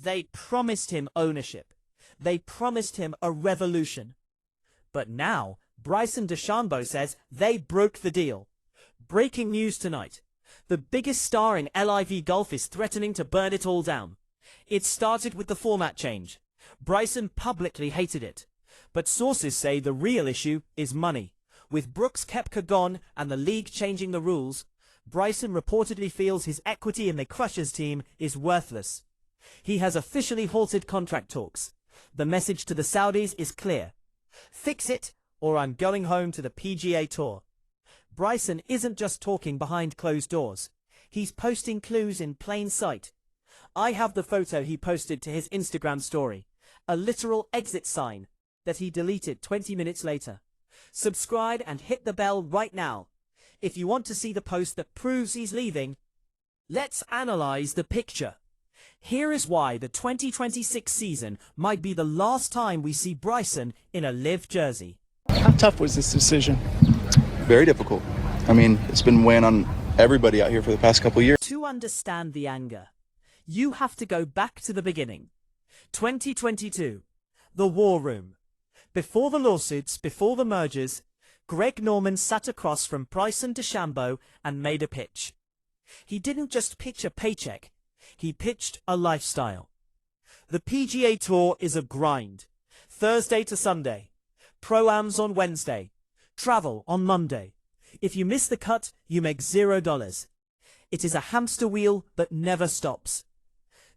They promised him ownership. They promised him a revolution. But now, Bryson DeChambeau says they broke the deal. Breaking news tonight. The biggest star in LIV Golf is threatening to burn it all down. It started with the format change. Bryson publicly hated it. But sources say the real issue is money. With Brooks Koepka gone and the league changing the rules, Bryson reportedly feels his equity in the Crushers team is worthless. He has officially halted contract talks. The message to the Saudis is clear. Fix it, or I'm going home to the PGA Tour. Bryson isn't just talking behind closed doors. He's posting clues in plain sight. I have the photo he posted to his Instagram story, a literal exit sign that he deleted 20 minutes later. Subscribe and hit the bell right now if you want to see the post that proves he's leaving. Let's analyze the picture. Here is why the 2026 season might be the last time we see Bryson in a LIV jersey. How tough was this decision? Very difficult. I mean, it's been weighing on everybody out here for the past couple of years. To understand the anger, you have to go back to the beginning. 2022, the war room. Before the lawsuits, before the mergers, Greg Norman sat across from Bryson DeChambeau and made a pitch. He didn't just pitch a paycheck, he pitched a lifestyle. The PGA Tour is a grind. Thursday to Sunday. Pro-Ams on Wednesday. Travel on Monday. If you miss the cut, you make $0. It is a hamster wheel that never stops.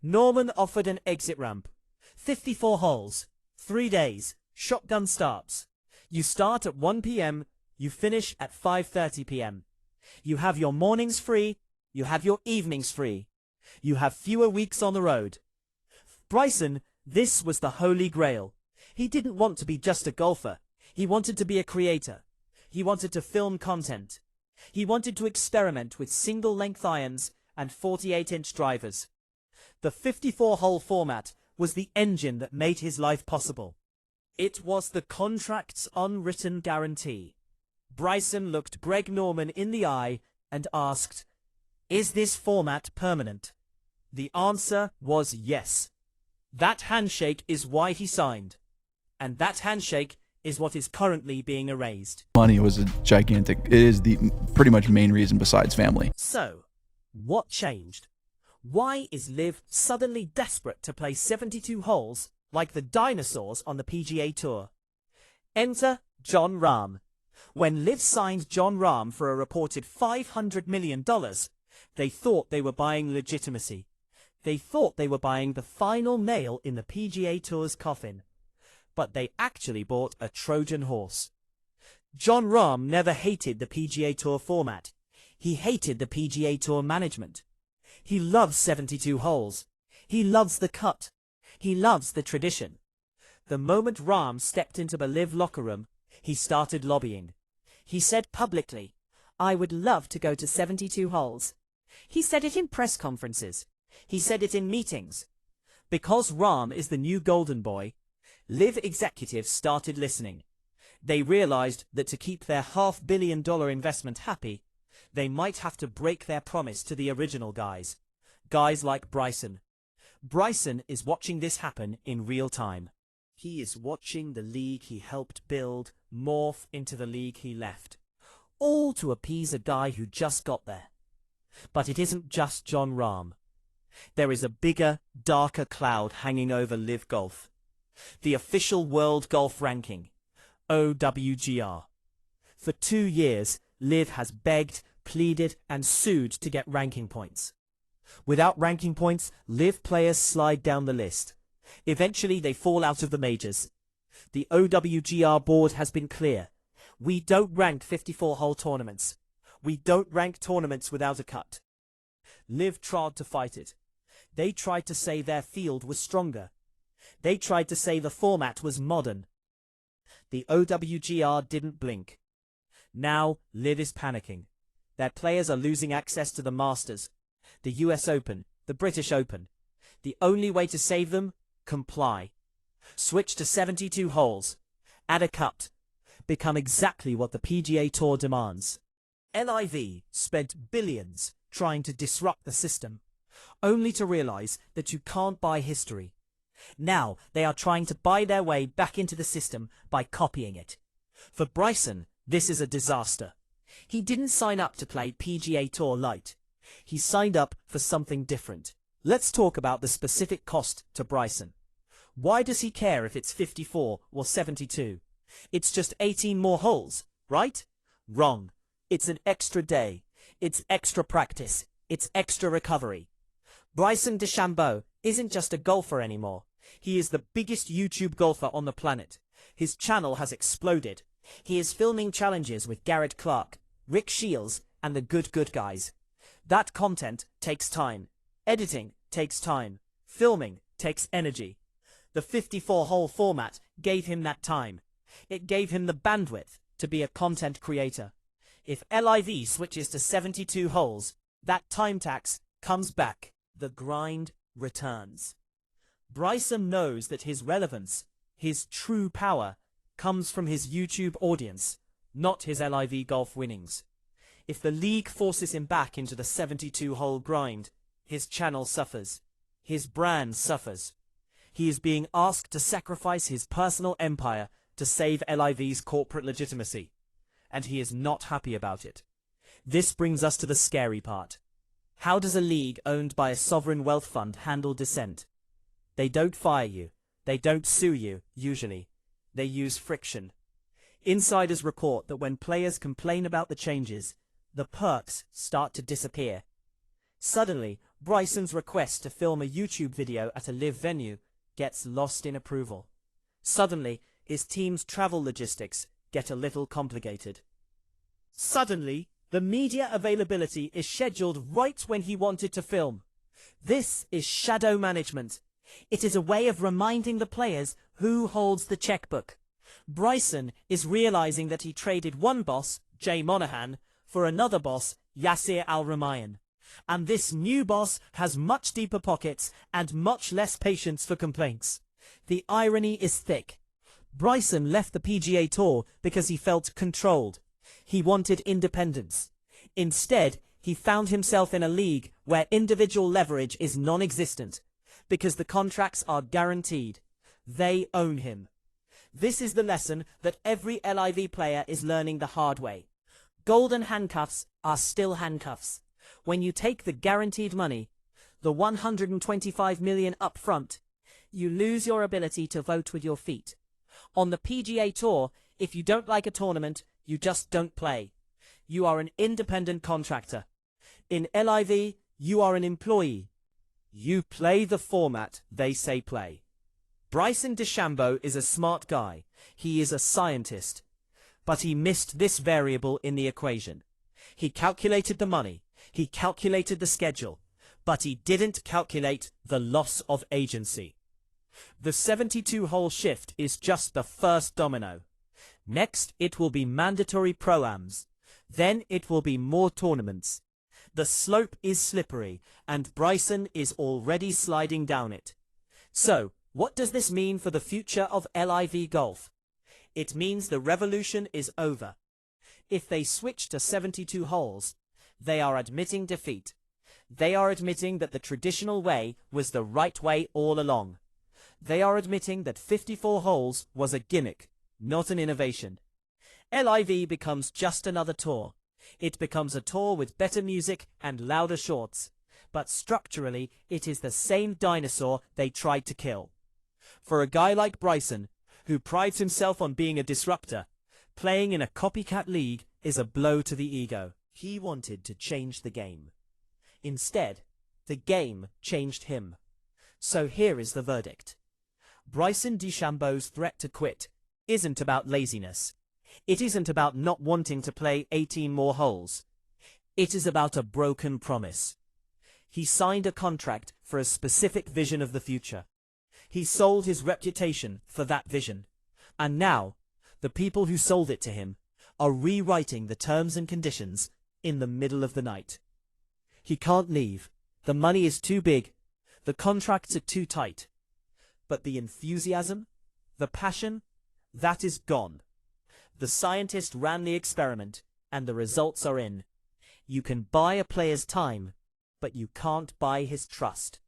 Norman offered an exit ramp. 54 holes. 3 days. Shotgun starts. You start at 1 p.m. You finish at 5:30 p.m. You have your mornings free. You have your evenings free. You have fewer weeks on the road. Bryson, this was the holy grail. He didn't want to be just a golfer. He wanted to be a creator. He wanted to film content. He wanted to experiment with single-length irons and 48-inch drivers. The 54-hole format was the engine that made his life possible. It was the contract's unwritten guarantee. Bryson looked Greg Norman in the eye and asked, "Is this format permanent?" The answer was yes. That handshake is why he signed. And that handshake is what is currently being erased. Money was a gigantic, it is the pretty much main reason besides family. So, what changed? Why is LIV suddenly desperate to play 72 holes like the dinosaurs on the PGA Tour? Enter Jon Rahm. When LIV signed Jon Rahm for a reported $500 million, they thought they were buying legitimacy. They thought they were buying the final nail in the PGA Tour's coffin. But they actually bought a Trojan horse. Jon Rahm never hated the PGA Tour format. He hated the PGA Tour management. He loves 72 holes. He loves the cut. He loves the tradition. The moment Rahm stepped into the LIV locker room, he started lobbying. He said publicly, "I would love to go to 72 holes." He said it in press conferences. He said it in meetings. Because Rahm is the new golden boy, LIV executives started listening. They realized that to keep their $500 million investment happy, they might have to break their promise to the original guys. Guys like Bryson. Bryson is watching this happen in real time. He is watching the league he helped build morph into the league he left. All to appease a guy who just got there. But it isn't just Jon Rahm. There is a bigger, darker cloud hanging over LIV Golf. The official World Golf Ranking, OWGR. For 2 years, LIV has begged, pleaded, and sued to get ranking points. Without ranking points, LIV players slide down the list. Eventually, they fall out of the majors. The OWGR board has been clear. We don't rank 54-hole tournaments. We don't rank tournaments without a cut. LIV tried to fight it. They tried to say their field was stronger. They tried to say the format was modern. The OWGR didn't blink. Now, LIV is panicking. Their players are losing access to the Masters, the US Open, the British Open. The only way to save them? Comply. Switch to 72 holes. Add a cut. Become exactly what the PGA Tour demands. LIV spent billions trying to disrupt the system. only to realize that you can't buy history. Now they are trying to buy their way back into the system by copying it. For Bryson, this is a disaster. He didn't sign up to play PGA Tour Lite. He signed up for something different. Let's talk about the specific cost to Bryson. Why does he care if it's 54 or 72? It's just 18 more holes, right? Wrong. It's an extra day. It's extra practice. It's extra recovery. Bryson DeChambeau isn't just a golfer anymore. He is the biggest YouTube golfer on the planet. His channel has exploded. He is filming challenges with Garrett Clark, Rick Shields, and the good guys. That content takes time. Editing takes time. Filming takes energy. The 54-hole format gave him that time. It gave him the bandwidth to be a content creator. If LIV switches to 72 holes, that time tax comes back. The grind returns. Bryson knows that his relevance, his true power, comes from his YouTube audience, not his LIV Golf winnings. If the league forces him back into the 72-hole grind, his channel suffers. His brand suffers. He is being asked to sacrifice his personal empire to save LIV's corporate legitimacy, and he is not happy about it. This brings us to the scary part. How does a league owned by a sovereign wealth fund handle dissent? They don't fire you. They don't sue you, usually. They use friction. Insiders report that when players complain about the changes, the perks start to disappear. Suddenly, Bryson's request to film a YouTube video at a LIV venue gets lost in approval. Suddenly, his team's travel logistics get a little complicated. Suddenly, the media availability is scheduled right when he wanted to film. This is shadow management. It is a way of reminding the players who holds the checkbook. Bryson is realizing that he traded one boss, Jay Monahan, for another boss, Yasir Al-Rumayyan. And this new boss has much deeper pockets and much less patience for complaints. The irony is thick. Bryson left the PGA Tour because he felt controlled. He wanted independence. Instead, he found himself in a league where individual leverage is non-existent, because the contracts are guaranteed. They own him. This is the lesson that every LIV player is learning the hard way. Golden handcuffs are still handcuffs. When you take the guaranteed money, the $125 million up front, you lose your ability to vote with your feet. On the PGA Tour, if you don't like a tournament, you just don't play. You are an independent contractor. In LIV, you are an employee. You play the format they say play. Bryson DeChambeau is a smart guy. He is a scientist. But he missed this variable in the equation. He calculated the money. He calculated the schedule. But he didn't calculate the loss of agency. The 72-hole shift is just the first domino. Next, it will be mandatory pro-ams. Then it will be more tournaments. The slope is slippery, and Bryson is already sliding down it. So, what does this mean for the future of LIV Golf? It means the revolution is over. If they switch to 72 holes, they are admitting defeat. They are admitting that the traditional way was the right way all along. They are admitting that 54 holes was a gimmick, not an innovation. LIV becomes just another tour. It becomes a tour with better music and louder shorts. But structurally, it is the same dinosaur they tried to kill. For a guy like Bryson, who prides himself on being a disruptor, playing in a copycat league is a blow to the ego. He wanted to change the game. Instead, the game changed him. So here is the verdict. Bryson DeChambeau's threat to quit isn't about laziness. It isn't about not wanting to play 18 more holes. It is about a broken promise. He signed a contract for a specific vision of the future. He sold his reputation for that vision. And now, the people who sold it to him are rewriting the terms and conditions in the middle of the night. He can't leave. The money is too big. The contracts are too tight. But the enthusiasm, the passion, that is gone. The scientist ran the experiment, and the results are in. You can buy a player's time, but you can't buy his trust.